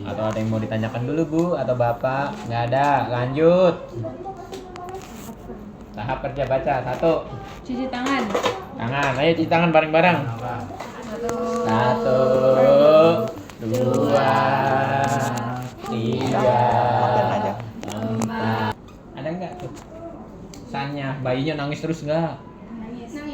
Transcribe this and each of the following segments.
Atau ada yang mau ditanyakan dulu Bu atau Bapak? Nggak ada, lanjut. Tahap kerja baca, 1. Cuci tangan. Tangan, ayo cuci tangan bareng-bareng. 1, 2, 3, 4. Ada nggak tuh? Sannya, bayinya nangis terus nggak?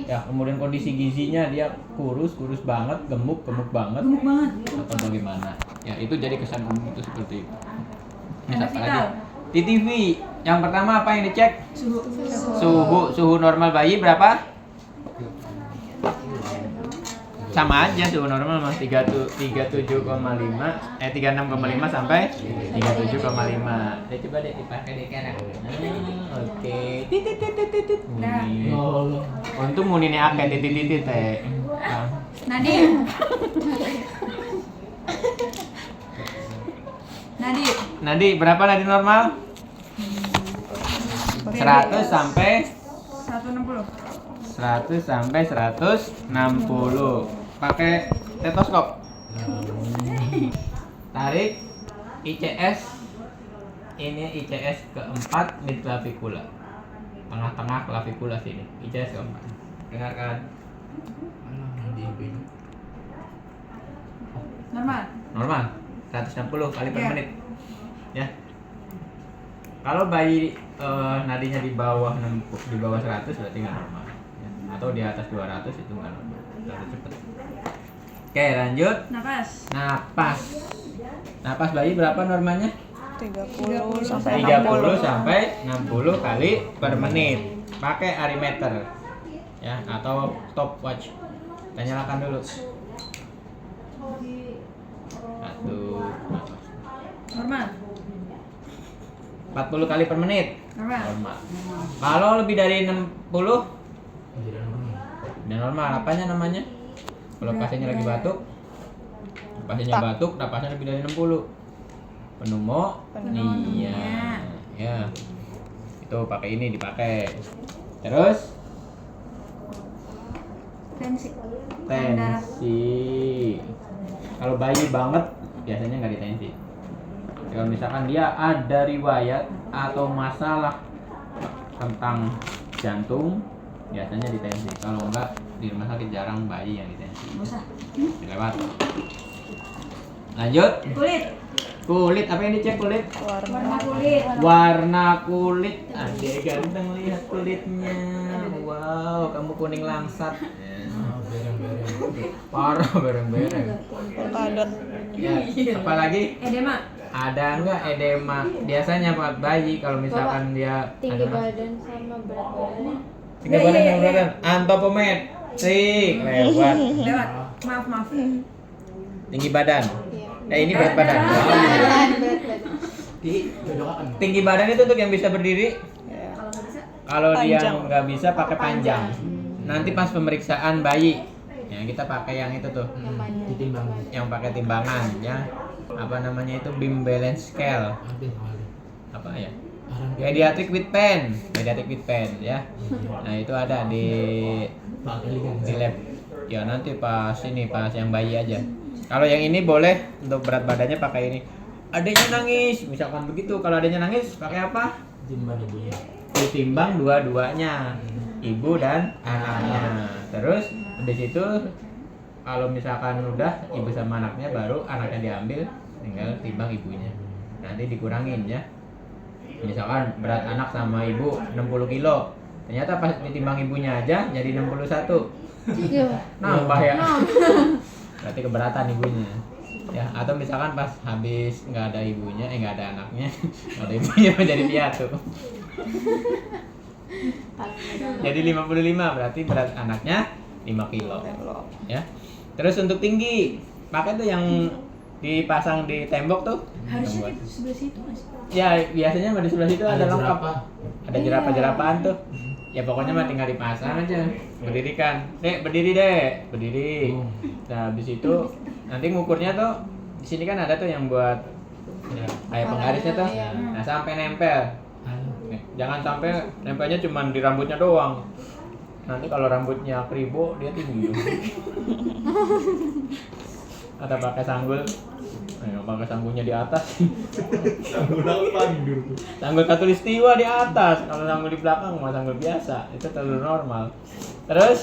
Ya, kemudian kondisi gizinya dia kurus banget, gemuk banget. Gemuk banget. Atau bagaimana? Ya, itu jadi kesan umum itu seperti itu. Tanda Apa vital. lagi? TTV. Yang pertama apa yang dicek? Suhu. Suhu normal bayi berapa? Sama aja suhu normal mas 37,5 36,5 sampai 37,5. Ya coba deh dipakai deh sekarang. Oke. Titit. Muni. Untung muni ini akeh titit teh. Nadir. Nadi berapa nadi normal? 100 sampai 160. 100 sampai 160. Pakai stetoskop. Tarik ICS. Ini ICS keempat mid clavicula. Tengah-tengah clavicula sini. ICS keempat. Dengarkan. Normal. Normal. 160 kali per Ya. menit. Ya. Kalau bayi nadinya di bawah 100 berarti nggak normal. Ya. Atau di atas 200 itu nggak normal. Terlalu cepet. Oke, lanjut. Napas. Napas bayi berapa normanya? 30 sampai 30 60. sampai 60 kali per menit. Pakai arimeter. Ya, atau stopwatch. Kita nyalakan dulu. 1 Normal. 40 kali per menit. Normal. Normal. Kalau lebih dari 60 tidak normal. Apanya namanya? Kalau pasiennya lagi batuk, pasiennya batuk, napasnya lebih dari 60. Pneumonia. Ya. Itu pakai ini dipakai. Terus Tensi. tensi. Kalau bayi banget biasanya nggak ditensi. Kalau misalkan dia ada riwayat atau masalah tentang jantung, biasanya ditensi. Kalau enggak di rumah sakit jarang bayi yang ditensi. Nggak usah. Dilewat. Lanjut. Kulit apa yang dicek kulit? Warna kulit. Warna kulit. Adek ganteng lihat kulitnya. Wow, kamu kuning langsat. Parah bereng-bereng. Padat. Ya, apa lagi? Edema. Ada enggak edema? Biasanya buat bayi kalau misalkan dia Tinggi ada badan sama berat badannya. tinggi badan sama berat badan. Antopometrik lewat. Lewat. Maaf. Tinggi badan. Iya. Ini berat badan. Berat badan. Tinggi badan itu untuk yang bisa berdiri. Kalau nggak bisa. Kalau dia Panjang. nggak bisa pakai panjang. Nanti pas pemeriksaan bayi, ya kita pakai yang itu tuh, yang pakai timbangan, ya. Apa namanya itu beam balance scale. Apa ya? Pediatric with pen, ya. Nah itu ada di lab. Ya nanti pas yang bayi aja. Kalau yang ini boleh untuk berat badannya pakai ini. Adanya nangis, misalkan begitu. Kalau adanya nangis pakai apa? Ditimbang dua-duanya, ibu dan anaknya. Terus di situ kalau misalkan udah ibu sama anaknya, baru anaknya diambil, tinggal timbang ibunya. Nanti dikurangin ya. Misalkan berat anak sama ibu 60 kilo, ternyata pas ditimbang ibunya aja jadi 61. Nambah ya. Berarti keberatan ibunya. Ya, atau misalkan pas habis nggak ada ibunya, nggak ada anaknya, nggak ada ibunya jadi piatu. Jadi 55 berarti berat anaknya 5 kilo. Ya. Terus untuk tinggi, pakai tuh yang dipasang di tembok tuh. Harusnya di sebelah situ Mas. Ya, biasanya di sebelah situ ada lengkap. Ada jerapah-jerapahan tuh. Ya pokoknya mah tinggal dipasang aja. Berdirikan. Dek, berdiri, Dek. Berdiri. Nah, habis itu nanti ngukurnya tuh di sini kan ada tuh yang buat ya, kayak penggarisnya tuh. Nah, sampai nempel. Jangan sampai nempelnya cuma di rambutnya doang. Nanti kalau rambutnya kribo dia tinggi. Atau pakai sanggul. Ayo. Kenapa sanggulnya di atas? Sanggul apa dulu? Sanggul katulistiwa di atas. Kalau sanggul di belakang mah sanggul biasa. Itu terlalu normal. Terus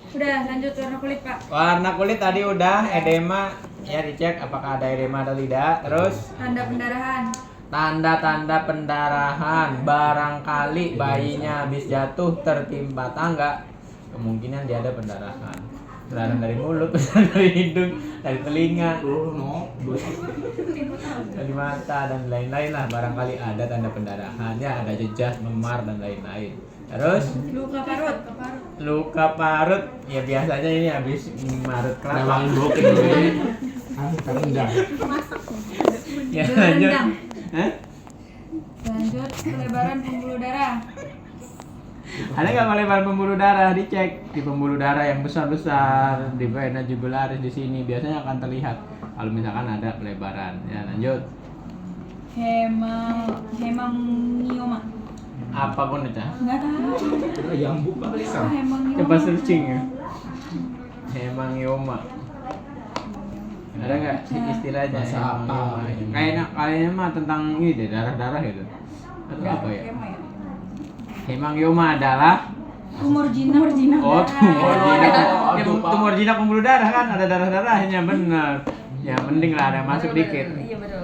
Udah, lanjut warna kulit, Pak. warna kulit tadi udah edema ya, dicek apakah ada edema atau tidak. Terus Tanda pendarahan. tanda-tanda pendarahan, barangkali bayinya habis jatuh tertimpa tangga, kemungkinan dia ada pendarahan. Pendarahan dari mulut, pendarahan dari hidung, dari telinga, dari mata dan lain-lain lah. Barangkali ada tanda pendarahan, ya ada jejas, memar dan lain-lain. Terus Luka parut. luka parut, ya biasanya ini habis marut kelapa. Lewangin bokeh dulu. Rendang. Ya Dua lanjut. rendang. Hah? Lanjut pelebaran pembuluh darah. Ada nggak pelebaran pembuluh darah? Dicek di pembuluh darah yang besar-besar, di vena jugularis di sini biasanya akan terlihat kalau misalkan ada pelebaran. Ya lanjut. Hemangioma. Apa pun itu? Enggak tahu. Yang buka Apa hemangioma? Coba searching ya. Hemangioma. Ada nggak istilahnya? Bahasa apa? Hemangioma. Kayaknya mah tentang ini deh, darah-darah gitu. Atau apa ya? Hema ya. Hemangioma adalah Tumor jinak. oh tumor jinak. Aduh, Ya, Pak. tumor jinak pembuluh darah kan ada darah-darahnya, bener. Ya mending lah ada yang masuk dikit. Iya betul.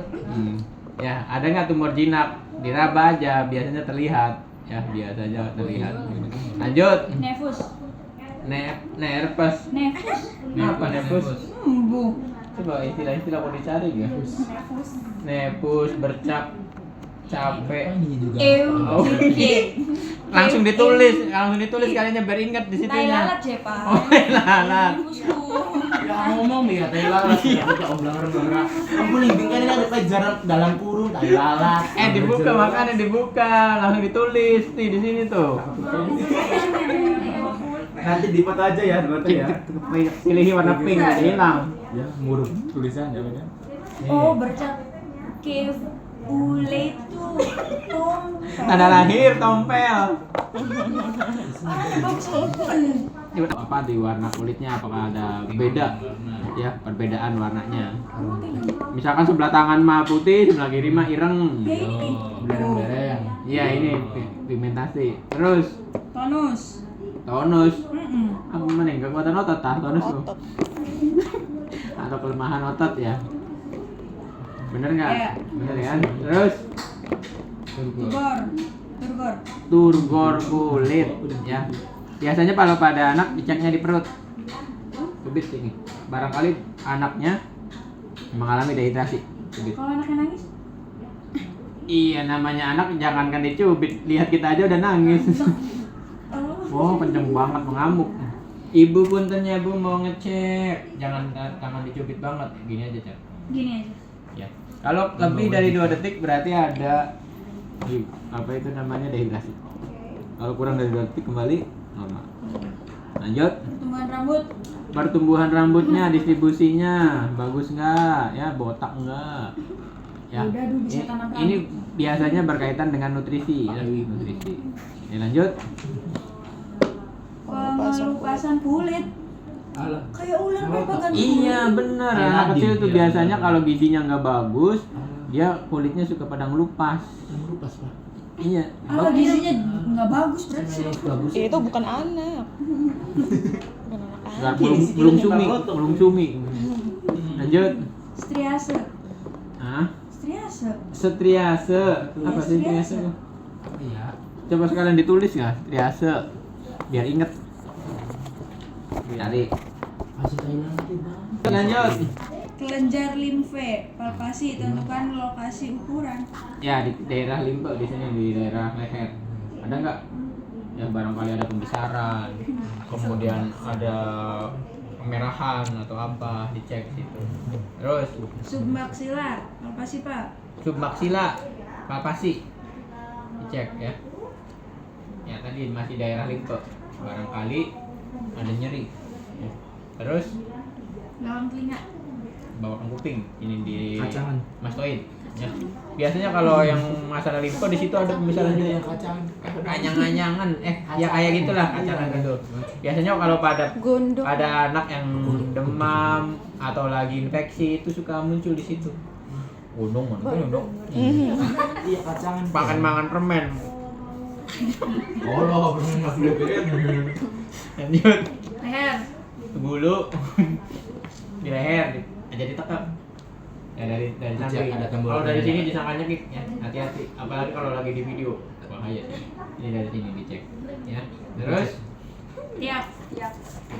Ya, ada nggak tumor jinak? Diraba aja, biasanya terlihat. Ya, biasanya terlihat. Lanjut. Nefus. Nerpes. Nefus. Apa nepus? Bu. Coba istilah-istilah mau dicari ya. Nefus. Nepus, bercap, capek. Ini juga. Oh. Oke. Langsung ditulis kalinya biar ingat di Tai situnya. lalat ya, Pak. Oh, tai lalat. Nefusku. Ya ngomong nih ya, tai lalat. Ya kita oblang-oblang. Aku nih kan ini ada pelajaran dalam kurung tai lalat. Dibuka makanya dibuka, langsung ditulis nih di sini tuh. Nanti di foto aja ya, di foto ya. Pilih warna pink, hilang. Ya, ngurung tulisan ya kan. Oh, bercak kev ule itu Tanda lahir tompel. Apa di warna kulitnya apakah ada beda ya, perbedaan warnanya. Misalkan sebelah tangan mah putih, sebelah kiri mah ireng. Bereng-bereng. Iya, ini pigmentasi. Terus tonus. Apa mana kekuatan otot tonus tuh. Otot. Atau kelemahan otot ya. Bener nggak? Iya. Bener kan? Terus Turgor. turgor kulit ya. Biasanya kalau pada anak diceknya di perut. Cubit ini. Barangkali anaknya mengalami dehidrasi. Cubit. Kalau anaknya nangis? Iya, namanya anak jangankan dicubit, lihat kita aja udah nangis. Oh, kenceng banget mengamuk. Ibu puntennya Bu mau ngecek, jangan tangan dicubit banget, gini aja Cak. Gini aja. Ya. Kalau lebih dari 2 detik berarti ada apa itu namanya dehidrasi. Kalau kurang dari 2 detik kembali normal. Lanjut. Pertumbuhan rambut. Pertumbuhan rambutnya, distribusinya bagus nggak? Ya, botak nggak? Ya. Udah, Du, bisa tanam rambut. Ini biasanya berkaitan dengan nutrisi, ya, nutrisi. Ya, lanjut. Pengelupasan kulit. Alah. Kayak ular pepegan. Iya benar, Kayak anak Nadine, kecil tuh ya. biasanya kalau gizinya nggak bagus, dia kulitnya suka pada ngelupas. Lupas, Pak. Iya. Kalau gizinya nggak bagus berarti. Bagus. Itu bukan anak. Bukan anak. Nggak, belum sumi. Lanjut. Striase. Ah, Striase. striase. Apa sih striase? striase. Iya. Coba sekalian ditulis nggak striase, biar inget. Cari. Masih Thailand lagi, Bang. Lanjut. Kelenjar limfe. Palpasi tentukan lokasi ukuran. Ya, di daerah limpe di sini, di daerah leher. Ada nggak? Ya barangkali ada pembesaran, kemudian ada kemerahan atau apa, dicek situ. Terus Submaksilar. Palpasi, Pak. submaksila, palpasi, dicek ya. Ya tadi masih daerah limpe, barangkali ada nyeri. Ya. Terus Lawang telinga. bawakan kuping, ini di Kacangan. mastoid. Ya. Biasanya kalau yang masalah limpe di situ ada pembesaran juga. Kacangan. Anyang-anyangan, ya kayak gitulah kacangan gitu. Biasanya kalau Gondok. pada anak yang demam atau lagi infeksi itu suka muncul di situ. Gunung mana tuh gunung. Iya kacangan. Makan permen. Oh lo belum masih Lanjut. Leher. Bulu di leher aja ditekap. Ya dari samping. Ada tombol Kalau dari play. sini disangka nyekik ya. Hati-hati. Apalagi kalau lagi di video. Bahaya sih. Ini dari sini dicek. Ya. Terus Tiap.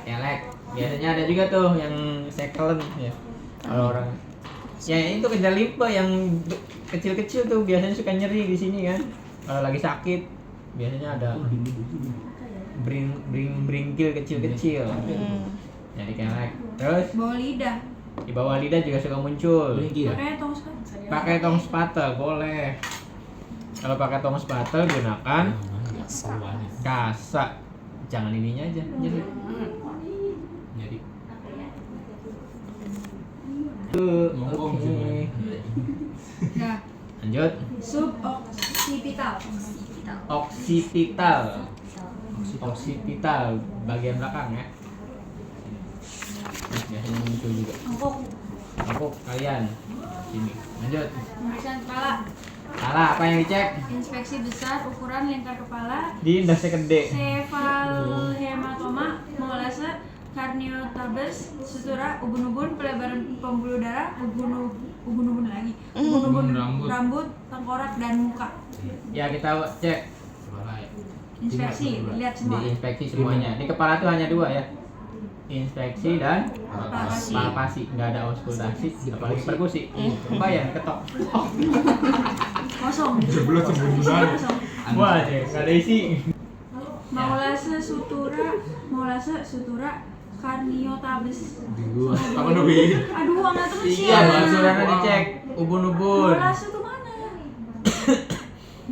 elek. Biasanya ada juga tuh yang sekelen ya. Kalau orang ya itu kejar limpa yang kecil-kecil tuh biasanya suka nyeri di sini kan. Kalau lagi sakit biasanya ada bringkil kecil-kecil. Jadi kelek. Terus Bawah lidah. di bawah lidah juga suka muncul. Bringkil. Pakai tong sekat. Pakai tong spatel boleh. Kalau pakai tong spatel gunakan kasa. Jangan ininya aja. Jadi Ngomong Oke. Nah, Lanjut. suboccipital. Oksipital bagian belakang ya. Biasanya muncul juga. Aku kalian sini. Lanjut. Pemeriksaan kepala. Salah apa yang dicek? Inspeksi besar ukuran lingkar kepala. Di indasnya gede. Cefalohematoma, molase, karniotabes, sutura, ubun-ubun, pelebaran pembuluh darah, ubun-ubun lagi, ubun-ubun rambut, tengkorak dan muka. Ya kita cek. Inspeksi, lihat semua. Diinspeksi semuanya. Di kepala tuh hanya dua ya. Inspeksi dan Palpasi. palpasi, nggak ada auskultasi, apalagi perkusi. Kebayang ketok. Kosong. Jeblok sembunyian. Kosong. Wah, cek nggak ada isi. Molase, sutura, karniotabes. Apa Nobi? Aduh, anak terus Iya, ya. basurannya dicek. Ubun-ubun. Molase tuh mana?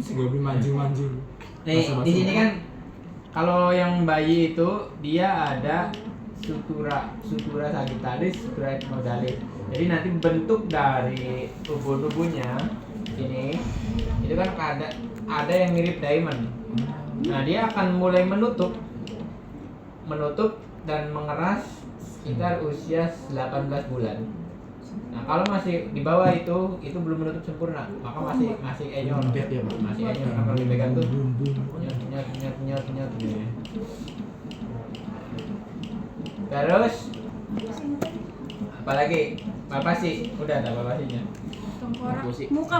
Si Gobi manjing-manjing. Nih, di sini kan kalau yang bayi itu dia ada sutura sagittalis, sutura epidermoidalis. Jadi nanti bentuk dari ubun-ubunnya ini itu kan ada yang mirip diamond. Nah, dia akan mulai menutup dan mengeras sekitar usia 18 bulan. Nah, kalau masih di bawah itu belum menutup sempurna, maka masih enyor. Lembek ya, Pak? Masih enyor kan kalau dipegang tuh nyet. Terus apalagi? Palpasi, udah ada palpasinya. Tengkorak. Palpasi. Muka.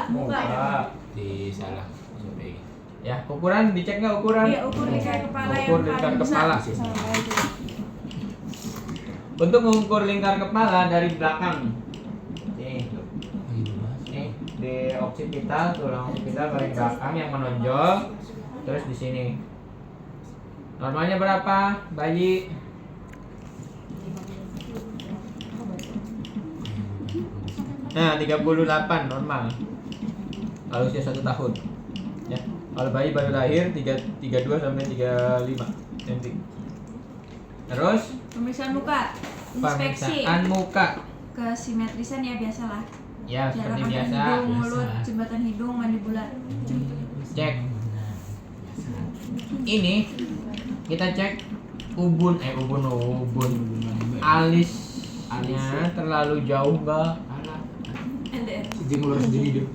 Muka. Di salah. Sampai. Ya, ukuran dicek nggak ukuran? Iya, ukur lingkar kepala yang Ukur lingkar paling kepala. besar. Untuk mengukur lingkar kepala dari belakang. Nih, di occipital, tulang occipital paling belakang yang menonjol. Terus di sini. Normalnya berapa, bayi? Nah, 38 normal. Kalau usia 1 tahun. Ya. Kalau bayi baru lahir 32 sampai 35 cm. Terus Pemeriksaan muka. Inspeksi. pemeriksaan muka. Kesimetrisan ya biasalah. Ya, Jarak seperti antara biasa. hidung, mulut, jembatan hidung, mandibular. Cek. Ini kita cek ubun. Alisnya terlalu jauh enggak? LDR. Si jeng lurus di hidup.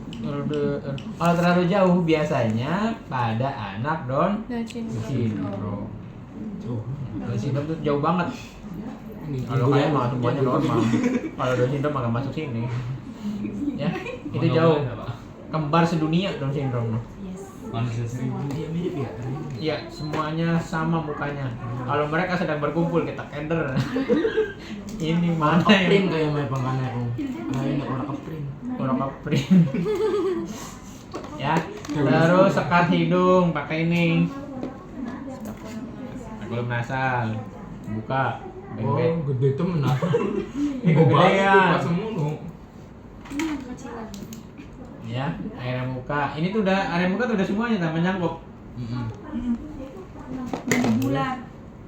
Kalau terlalu jauh biasanya pada anak Down Down syndrome. syndrome. Tuh. Down syndrome tuh jauh banget. Ini Kalau kayak mah semuanya normal. Kalau Down syndrome agak masuk sini. Ya, itu jauh. Kembar sedunia Down syndrome. Manusia seribu dia mirip ya. Iya, semuanya sama mukanya. Kalau mereka sedang berkumpul kita keder. Ini mana Kepring yang kayak main pangkana aku. Ini orang kepring. orang kepring. Ya, terus sekat hidung pakai ini. Belum nasal. Buka. Oh, Beng-beng. gede temen ah. Ini kegedean. Pas mulu. Ya, area muka. Ini tuh udah area muka tuh udah semuanya tanpa nyangkut. Mandibular.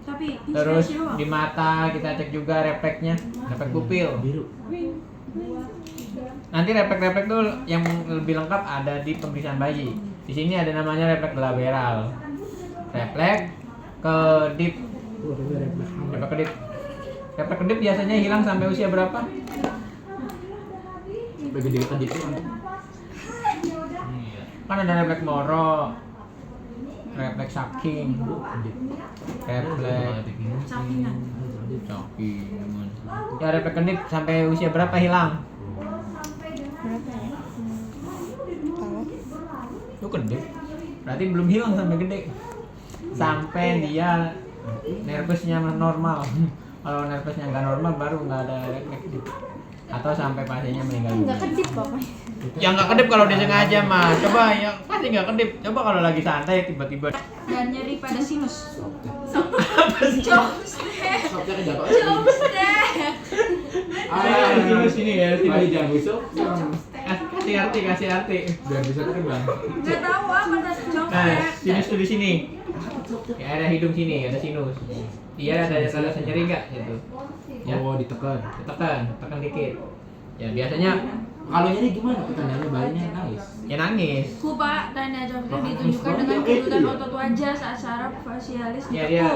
Tapi Terus inspirasi doang. di mata kita cek juga refleksnya, refleks pupil. Biru. Nanti refleks tuh yang lebih lengkap ada di pemeriksaan bayi. Di sini ada namanya refleks lateral. Refleks kedip. Oh, ada refleks. Refleks kedip. Refleks kedip biasanya hilang sampai usia berapa? Bagi dia kedip kan. Kan ada refleks moro, refleks saking, refleks Sampingan. saking. Ya refleks kedip sampai usia berapa hilang? Berapa ya? Tahu. Itu kedip. Berarti belum hilang sampai gede. Sampai dia nervusnya normal. Kalau nervusnya nggak normal baru nggak ada refleks. Atau sampai pasiennya meninggal Enggak dunia. kedip pokoknya. Ya nggak kedip kalau dia sengaja mah. Coba yang pasti nggak kedip. Coba kalau lagi santai tiba-tiba. Dan nyeri pada sinus. Stopnya ke jatuh. Jokes deh. Sinus ini ya. Bayi jangan busuk. Kasih arti. Biar bisa terbang. Nggak tahu apa tadi jokes Nah, deh. sinus tuh di sini. Ya ada hidung sini, ada sinus. Dia ada nyeri nggak gitu. Ya. Oh, ditekan. Tekan dikit. Ya biasanya Kalau nyeri gimana? Tandanya bayinya nangis. ya nangis. Ku Pak, tanda jokesnya Oh, ditunjukkan oh, dengan oke, itu kedutan dia. otot wajah saat saraf fasialis Ya ditekuk. dia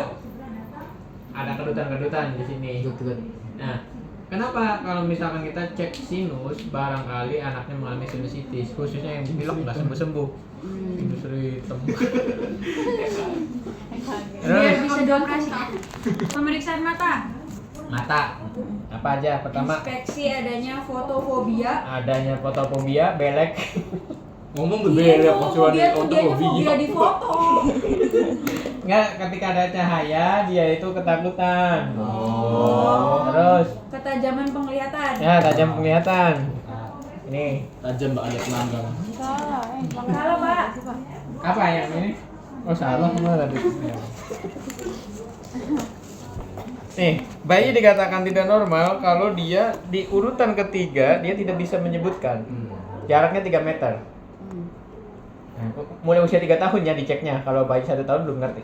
ada kedutan-kedutan di sini. Tekan. Nah, kenapa kalau misalkan kita cek sinus, barangkali anaknya mengalami sinusitis, khususnya yang pilek nggak sembuh-sembuh. Sinus hitam. Biar Terus bisa dioperasi. Pemeriksaan mata. mata apa aja? Pertama Inspeksi adanya fotofobia. adanya fotofobia, belek. Ngomong Iya dong, fobia tuh dia fobia di foto. Enggak, ketika ada cahaya dia itu ketakutan. Oh. Terus Ketajaman penglihatan. ya tajam penglihatan. Ini Tajam mbak ada pelanggang. Salah, Salah Pak. apa yang ini? Oh salah malah tadi. Nih, bayi dikatakan tidak normal kalau dia di urutan ketiga dia tidak bisa menyebutkan. Jaraknya 3 meter. Nah, mulai usia 3 tahun ya diceknya. Kalau bayi 1 tahun belum ngerti.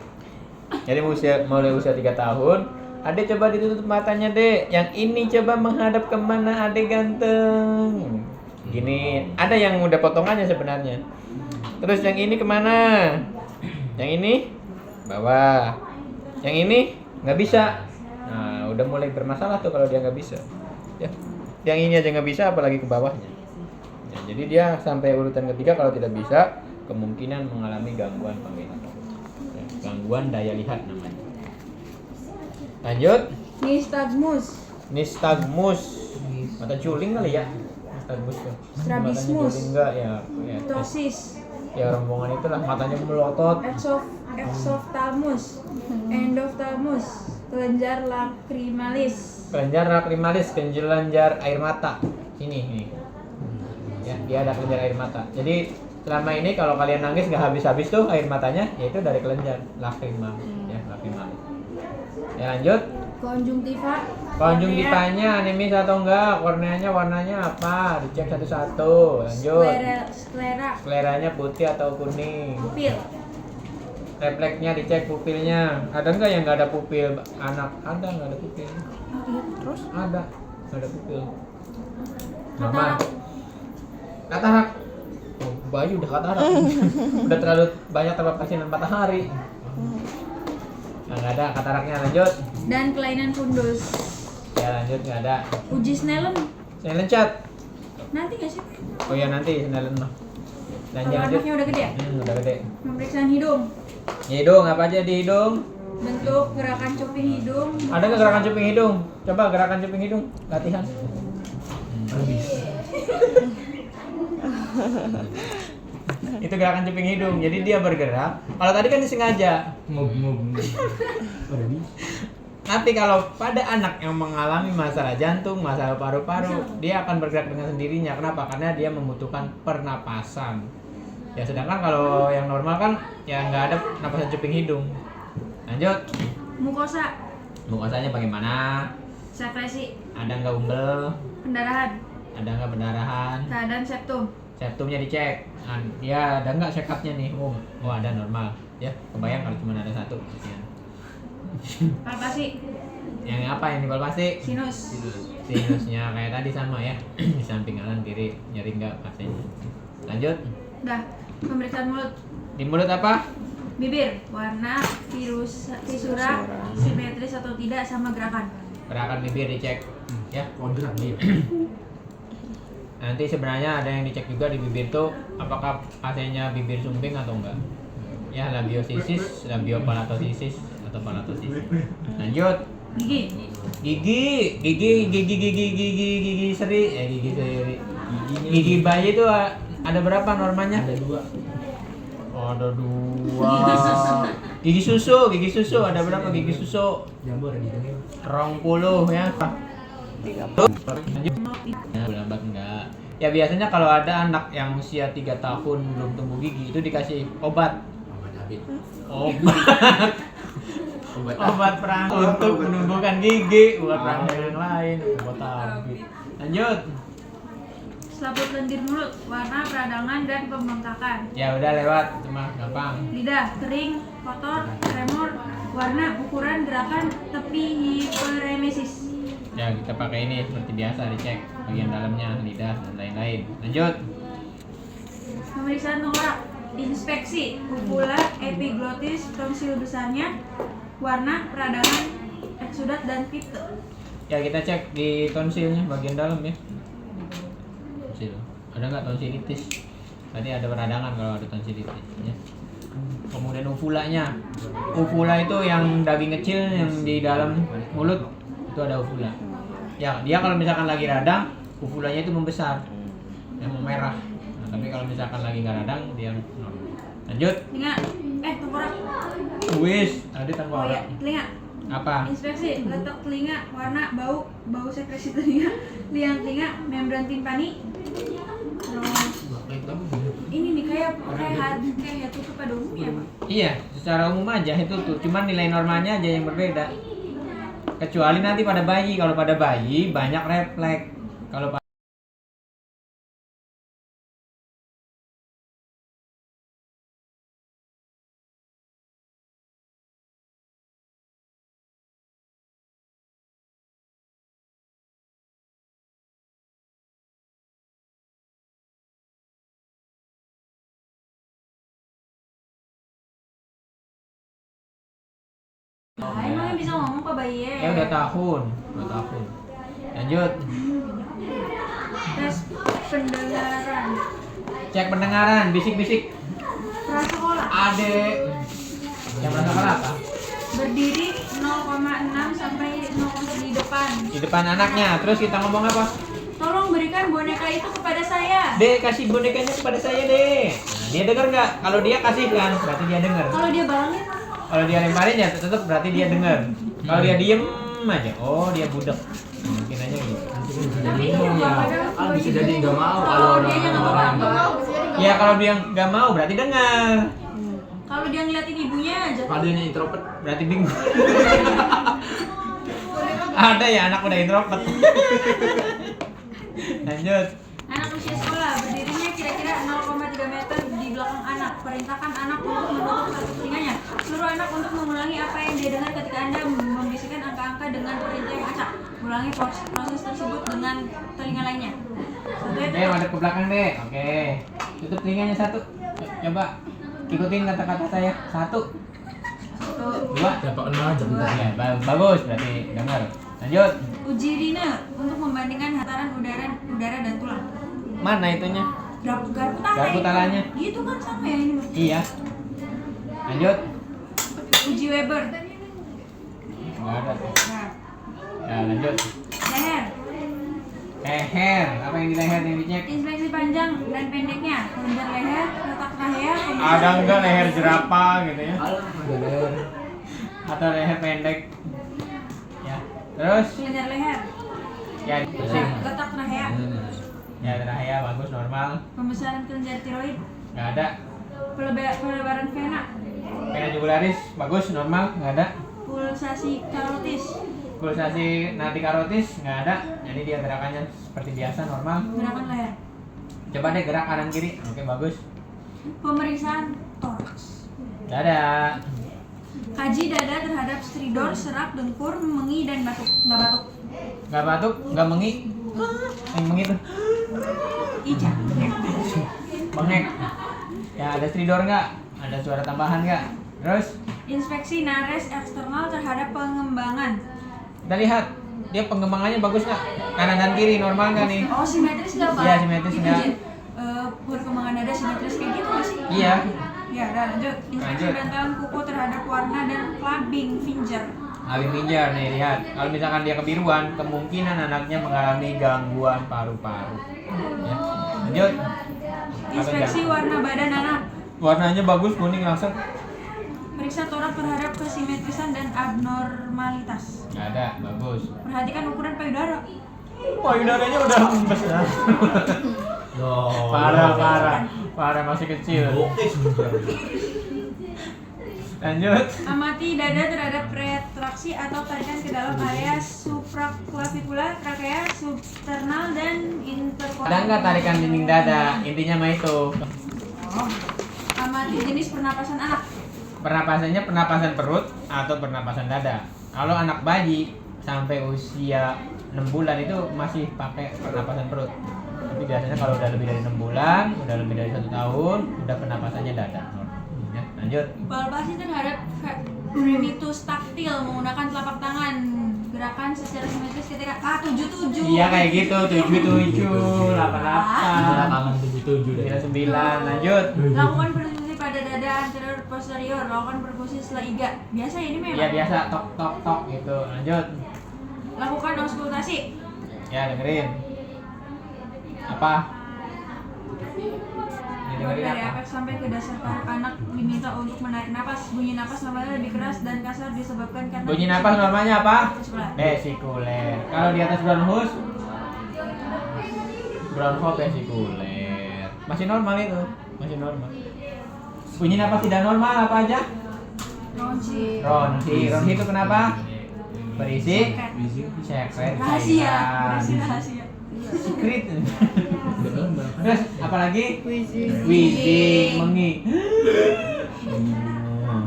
Jadi mulai usia 3 tahun, Adek coba ditutup matanya, Dek. Yang ini coba menghadap kemana, Adek ganteng. Gini, ada yang udah potongannya sebenarnya. Terus yang ini kemana? Yang ini bawah. Yang ini nggak bisa. Nah, udah mulai bermasalah tuh kalau dia nggak bisa. Ya, yang ini aja nggak bisa, apalagi ke bawahnya. Ya, jadi dia sampai urutan ketiga kalau tidak bisa, kemungkinan mengalami gangguan penglihatan. Ya, gangguan daya lihat namanya. Lanjut, Nystagmus. nystagmus. Mata juling kali ya? Nystagmus tuh. Strabismus. Matanya juling enggak ya? Ya, Ptosis. ya rombongan itulah matanya melotot. Exophthalmus. Endophthalmus. Kelenjar lacrimalis. Kelenjar lacrimalis, kelenjar air mata. Ini. Ya, dia ada kelenjar air mata. Jadi selama ini kalau kalian nangis nggak habis-habis tuh air matanya, yaitu dari kelenjar lacrimalis. Ya, lacrimalis. Ya lanjut. Konjungtiva. Konjungtivanya anemis atau enggak? Korneanya warnanya apa? Dicek satu-satu. Lanjut. Sklera. Skleranya putih atau kuning? Pupil. Refleksnya dicek pupilnya. Ada enggak yang nggak ada pupil anak? Ada nggak ada pupil? Terus? Ada. Nggak ada pupil. Mama. Katarak. Katarak. Oh, bayi udah katarak. Udah terlalu banyak terpapar sinar matahari. Nah, nggak ada kataraknya. Lanjut. Dan kelainan fundus. Ya lanjut, nggak ada. Uji Snellen. Saya lencat. Nanti nggak sih? Oh ya nanti Snellen mah. Kalau Lanjut. anaknya udah gede ya? Udah gede. Pemeriksaan hidung. Hidung apa aja di hidung? Bentuk gerakan cuping hidung. Ada nggak gerakan cuping hidung? Coba gerakan cuping hidung, latihan. Itu gerakan cuping hidung. Jadi dia bergerak. Kalau tadi kan disengaja. Ngob. Nanti kalau pada anak yang mengalami masalah jantung, masalah paru-paru, dia akan bergerak dengan sendirinya. Kenapa? Karena dia membutuhkan pernapasan. Ya sedangkan kalau yang normal kan ya nggak ada napasan cuping hidung. Lanjut. Mukosa. Mukosanya bagaimana? Sekresi. Ada nggak umbel? Pendarahan. Ada nggak pendarahan? Keadaan septum. Septumnya dicek. Nah, ya ada nggak sekatnya nih? Oh ada normal. Ya kebayang kalau cuma ada satu. Ya. Palpasi. Yang apa yang dipalpasi? Sinus. Sinusnya kayak tadi sama ya. Di samping kanan kiri nyeri nggak pasiennya. Lanjut. Dah. Pemeriksaan mulut. Di mulut apa? Bibir. Warna, fisura, simetris atau tidak sama gerakan. Gerakan bibir dicek, ya. Kodrat nih. Nanti sebenarnya ada yang dicek juga di bibir tuh apakah AC-nya bibir sumbing atau enggak. Ya, labiosisis, labiopalatosisis atau palatosisis. Lanjut. Gigi seri, gigi seri. Gigi bayi itu ada berapa normanya? Ada 2. Ada 2. Gigi susu ada berapa gigi susu? Jambu ada di sini. 20 ya. 30. Lanjut. Nah, lambat enggak. Ya biasanya kalau ada anak yang usia 3 tahun belum tumbuh gigi itu dikasih obat. Obat Habib. Obat perangsang untuk menumbuhkan gigi, buat perangsang yang lain, obat habis. Lanjut. Selaput lendir mulut, warna peradangan dan pembengkakan. Ya udah lewat, cuma gampang. Lidah kering, kotor, tremor, warna, ukuran, gerakan, tepi hiperemesis. Ya kita pakai ini seperti biasa dicek bagian dalamnya, lidah dan lain-lain. Lanjut. Pemeriksaan tengkorak, inspeksi, uvula, epiglotis, tonsil besarnya, warna, peradangan, eksudat dan pite. Ya kita cek di tonsilnya bagian dalam ya. Tonsil. Ada nggak tonsilitis? Berarti ada peradangan kalau ada tonsilitis. Ya. Kemudian uvulanya. Uvula itu yang daging kecil yang di dalam mulut itu ada uvula. Ya dia kalau misalkan lagi radang, uvulanya itu membesar, yang memerah. Nah, tapi kalau misalkan lagi nggak radang dia normal. Lanjut. Telinga, tengkorak. Wis, tadi Oh tengkorak. iya, telinga. Apa? Inspeksi, letak telinga, warna, bau sekresi telinga, liang telinga, membran timpani. Terus ini nih kayak tutup pada umumnya, Pak. Iya, secara umum aja itu tuh, cuman nilai normalnya aja yang berbeda. Kecuali nanti pada bayi, kalau pada bayi banyak refleks. Kalau Emangnya bisa ngomong Pak bayi ya? ya udah tahun. Lanjut. Tes pendengaran. Cek pendengaran, bisik-bisik. Prasekolah. Adek. Yang prasekolah apa? Berdiri 0,6 sampai 0, di depan. Di depan anaknya. Terus kita ngomong apa? Tolong berikan boneka itu kepada saya. Dek, kasih bonekanya kepada saya, Dek. Nah, dia dengar nggak? Kalau dia kasihkan, berarti dia dengar. Kalau dia balangin, Kalau dia lemparin ya tetap berarti dia dengar. Kalau dia diem aja, oh dia budek. Mungkin aja gitu. tapi ya. Ah, bisa jadi nggak mau Kalau kalau dia yang nggak orang mau. Ya kalau dia nggak mau berarti dengar. Kalau dia ngeliatin ibunya aja. Kalau dia introvert. Berarti bingung. Ada ya anak udah introvert. Lanjut. Anak usia sekolah, berdirinya kira-kira 0,3 meter di belakang anak. Perintahkan anak untuk menutup satu telinganya. Suruh anak untuk mengulangi apa yang dia dengar ketika Anda membisikkan angka-angka dengan perintah yang acak. Ulangi proses tersebut dengan telinga lainnya. Satu ya, Dek, madep ke belakang, Dek. Oke. Tutup telinganya satu. Coba ikutin kata-kata saya. 1, 2. Dapat kenal aja bentar. Ya, bagus berarti dengar. Lanjut. Uji Rina untuk membandingkan hataran udara dan tulang. Mana itunya? Garpu talanya. Gitu kan sama ya ini. Mas? Iya. Lanjut. Uji Weber. Enggak ada tuh. Nah, Ya, lanjut. leher. Leher. Apa yang di leher yang dicek? Inspeksi panjang dan pendeknya. Kelenjar leher, letak rahea. Ada enggak leher jerapah gitu ya? Alah, ada leher. Atau leher pendek? Ya. Terus? Kelenjar leher. Ya, bersih. Letak rahea. Ya, rahaya bagus normal. Pembesaran kelenjar tiroid. Nggak ada. Pelebaran vena. Vena jugularis bagus normal. Nggak ada. Pulsasi karotis. Pulsasi nadi karotis nggak ada. Jadi dia gerakannya seperti biasa normal. Gerakan leher. Coba deh gerak kanan kiri. Oke bagus. Pemeriksaan toraks. Nggak ada. Kaji dada terhadap stridor, serak, dengkur, mengi, dan batuk. Nggak batuk. Nggak batuk, nggak mengi. Yang mengi tuh. Ija. Bengek. Ya ada stridor nggak? Ada suara tambahan nggak? Terus Inspeksi nares eksternal terhadap pengembangan. kita lihat dia pengembangannya bagus nggak? Kanan dan kiri normal nggak nih? Oh, simetris nggak Pak? Iya, simetris Itu, nggak? Jin. Perkembangan dada simetris kayak gitu nggak sih? Iya. Ya, udah lanjut. Inspeksi Lanjut. bantalan kuku terhadap warna dan clubbing finger. Alin Minjar nih, lihat. Kalau misalkan dia kebiruan, kemungkinan anaknya mengalami gangguan paru-paru. Ya. Lanjut. Inspeksi warna badan anak. Warnanya bagus, kuning langsung. Periksa torak terhadap kesimetrisan dan abnormalitas. Nggak ada, bagus. Perhatikan ukuran payudara. Payudaranya udah besar. Parah masih kecil. Oke sebenarnya. Lanjut. Amati dada terhadap retraksi atau tarikan ke dalam area supraclavicular, trakea, substernal, dan intercostal. Ada nggak tarikan dinding dada? Intinya mah itu. Oh. Amati jenis pernapasan anak. Pernapasannya pernapasan perut atau pernapasan dada. Kalau anak bayi sampai usia 6 bulan itu masih pakai pernapasan perut. Tapi biasanya kalau udah lebih dari 6 bulan, udah lebih dari 1 tahun, udah pernapasannya dada. Ya, lanjut. Palpasi terhadap primitus taktil menggunakan telapak tangan. Gerakan secara simetris ketika 77. Iya kayak gitu, 77, 88, Tangan 77 deh. 99, lanjut. Lakukan perkusi pada dada anterior posterior. Lakukan perkusi setelah iga. Biasa ya ini memang. Iya biasa, tok tok tok gitu. Lanjut. Lakukan auskultasi. Ya dengerin. Apa? Ini dengerin Dari apa? apex sampai ke dasar paru anak diminta untuk menarik napas. Bunyi napas normalnya lebih keras dan kasar disebabkan karena Bunyi napas normalnya apa? Vesikuler. Vesikuler. Kalau di atas Brownhouse, Brownhouse vesikuler. Masih normal itu, masih normal. Bunyi napas tidak normal apa aja? Ronsi. Ronsi itu kenapa? Berisi sekret Rahasia. cairan. Berisi rahasia. Secret. Terus apalagi? Wheezing, mengi.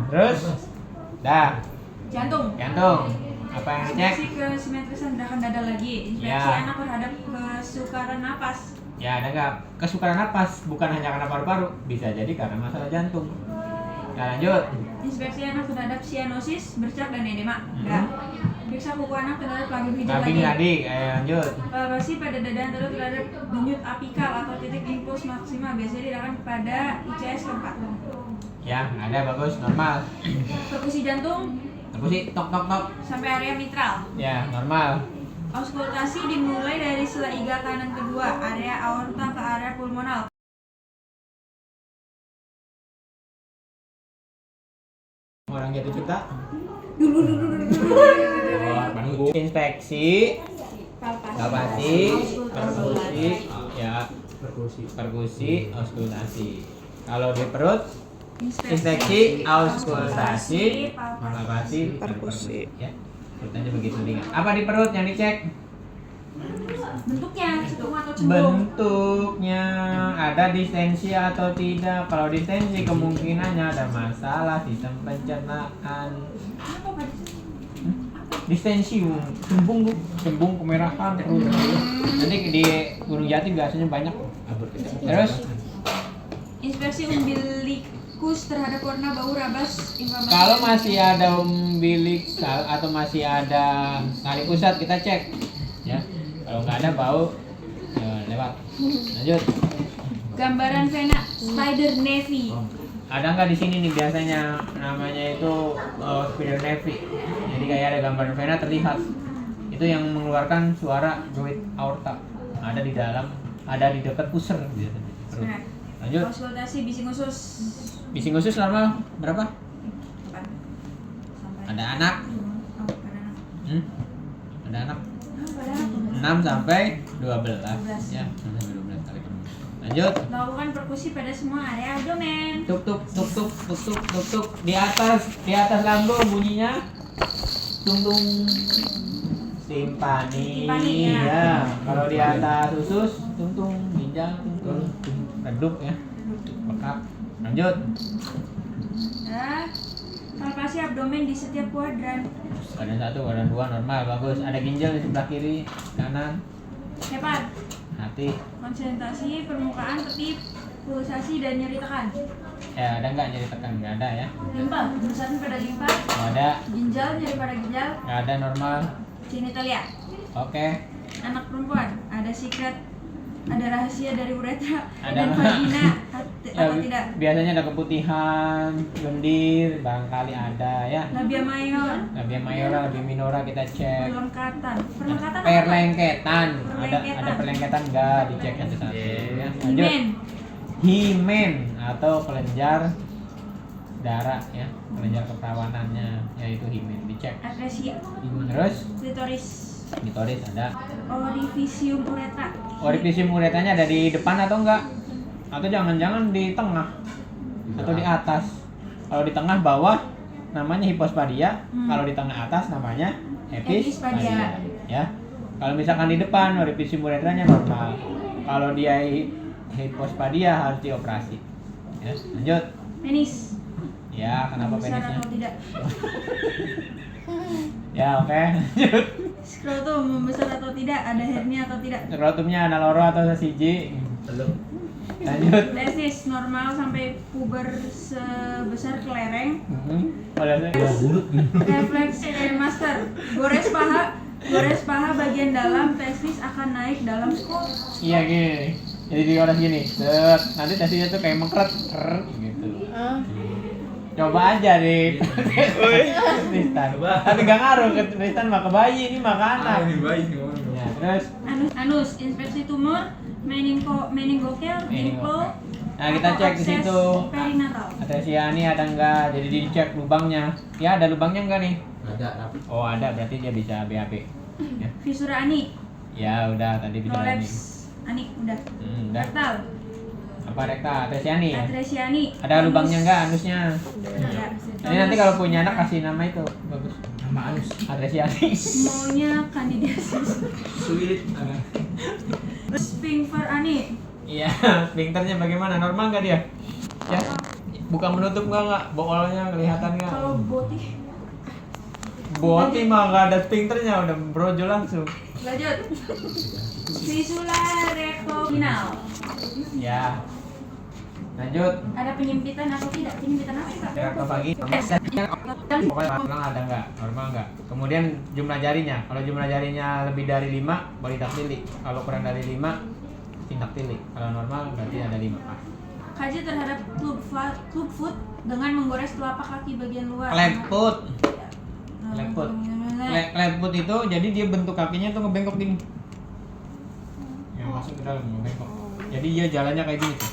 Terus dah, Jantung. jantung. Apa yang dicek? Inspeksi kesimetrisan gerakan dada lagi. Inspeksi Ya. anak terhadap kesukaran napas. Ya ada nggak kesukaran napas? Bukan hanya karena paru-paru, bisa jadi karena masalah jantung. Nah lanjut. Inspeksi anak terhadap sianosis, bercak, dan edema. Enggak. Periksa kuku anak terhadap lambung hijau Lambing lagi. tadi, lanjut. Palpasi pada dada anterior terhadap denyut apikal atau titik impuls maksima biasanya dilakukan pada ICS keempat. Ya ada bagus, normal. Perkusi jantung Perkusi tok tok tok. sampai area mitral. Ya normal. Auskultasi dimulai dari sela iga kanan kedua, area aorta ke area pulmonal. Orang jatuh cinta. Dulu. Inspeksi, Palpasi. palpasi, perkusi, Auskultasi. ya Perkusi. perkusi, auskultasi. Kalau di perut, inspeksi, auskultasi, palpasi, perkusi. Ya, perutnya begitu ringan. Apa di perut yang dicek? Bentuknya, cekung atau cembung. Bentuknya ada distensi atau tidak. Kalau distensi kemungkinannya ada masalah sistem pencernaan. Apa Pak? Distensi, cembung kemerahan perut. Nanti di Gunung Jati biasanya banyak. Terus Inspeksi umbilikus terhadap warna bau rabas inflamasi. kalau masih ada umbilikal atau masih ada tali pusat kita cek ya. Kalau nggak ada bau lewat. Lanjut. Gambaran vena spider navy. Ada nggak di sini nih biasanya namanya itu spider navy. Jadi kayak ada gambar vena terlihat. Itu yang mengeluarkan suara druid aorta. Ada di dalam, ada di dekat user biasanya. Terus. Nah, Lanjut. konsultasi bising usus. Bising usus normal berapa? Apa? Sampai. Ada anak? Oh, pada anak. Ada anak? Oh, pada anak. 6 sampai 12 ya, 6 sampai 12 kali per menit. Lanjut. Lakukan perkusi pada semua area abdomen. Tuk tuk tuk tuk tuk tuk tuk tuk di atas lambung bunyinya tung tung timpani Timpani, ya. ya. Kalau di atas usus tung tung ginjal tung tung redup ya. Bekak. Lanjut. Nah, palpasi abdomen di setiap kuadran. Keadaan 1, keadaan 2 normal bagus. Ada ginjal di sebelah kiri, kanan, Hepat. hati. Konsentrasi permukaan ketip, pulsasi dan nyeri tekan. Ya ada nggak nyeri tekan? Nggak ada ya. Limpa, pembesaran pada limpa. Nggak ada. Ginjal, nyeri pada ginjal. Nggak ada normal. Genitalia. Oke. Anak perempuan, ada secret, ada rahasia dari uretra Ada dan nggak? vagina Ya, atau tidak? biasanya ada keputihan, lendir, barangkali ada ya. Labia mayor, Labia mayora, labia minora kita cek. perlengkatan. Perlengkatan apa? Perlengketan. Ada Perlengketan. perlengketan enggak dicek satu-satu ya. Lanjut. Himen, Himen atau kelenjar darah ya, kelenjar keperawanannya yaitu himen dicek. atresia, Terus klitoris, klitoris ada. orifisium uretra. Orifisium uretranya ada di depan atau enggak? Atau jangan-jangan di tengah atau di atas? Kalau di tengah bawah namanya hipospadia, kalau di tengah atas namanya epispadia. Ya. Kalau misalkan di depan orifisium uretranya normal. Kalau dia hipospadia harus dioperasi. Ya, lanjut. Penis, Ya, kenapa besar penisnya? atau tidak? Ya, oke. Lanjut. Skrotum, membesar atau tidak? Ada hernia atau tidak? Skrotumnya ada loro atau sesiji? Belum. Lanjut. Testis, normal sampai puber sebesar kelereng. Oleh Bulut. Refleks master, gores paha bagian dalam testis akan naik dalam skop. Iya gini. Jadi digores gini. Set. Nanti testisnya tuh kayak mengkeret gitu. Coba aja deh. Tristan. Tapi gak ngaruh ke Tristan mah ke bayi, ini mah ke anak. baik. Ya, terus Anus, inspeksi tumor, meningokel, info. Nah, kita atau cek di akses situ. perinatal. Atresia ini ada enggak? Jadi dicek lubangnya. Ya, ada lubangnya enggak nih? Ada. Oh, ada, berarti dia bisa BAB. Ya. Visura ani, Ya, udah tadi bisa prolapse ini. ani, udah. Udah. Rektal, Apa rekta? Atresiani ya? atresiani. Ada lubangnya enggak anusnya? Ada. Ini nanti kalau punya anak kasih nama itu. Bagus. Nama anus. Atresiani. Maunya kandidiasis. Sulit. Sphincter ani, Iya, sphincternya bagaimana? Normal nggak dia? Ya, buka menutup nggak? Boolnya kelihatan nggak? kalau boti. Boti mah nggak ada sphincternya, udah brojol langsung. Lanjut. Visula rectoginal. Ya, lanjut. Ada penyempitan atau tidak? Penyempitan apa Kak? Rekto pagi. Pokoknya normal ada nggak? Normal nggak? Kemudian jumlah jarinya. Kalau jumlah jarinya lebih dari 5, boleh taktili. Kalau kurang dari 5, tindak tili. Kalau normal berarti ada 5. Kaji terhadap club foot dengan menggores telapak kaki bagian luar. Kleput. Ya. Kleput. Kleput itu jadi dia bentuk kakinya tuh ngebengkok gini. Yang masuk ke dalam ngebengkok. Jadi dia jalannya kayak gini tuh.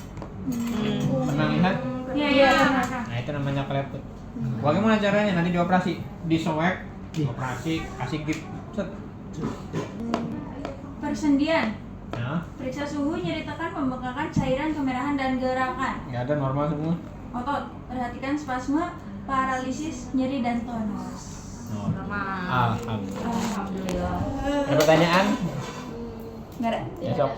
Pernah lihat? Iya, iya. Nah itu namanya kleput. Bagaimana caranya? Nanti dioperasi, disoek, operasi, kasih gips. Set. Persendian. Nah, Periksa suhu, nyeri tekan, pembengkakan, cairan, kemerahan, dan gerakan. nggak ada normal semua. Otot, perhatikan spasme, paralisis, nyeri, dan tonus. Alhamdulillah. Alhamdulillah. Ada pertanyaan? Nggak ada. Besok.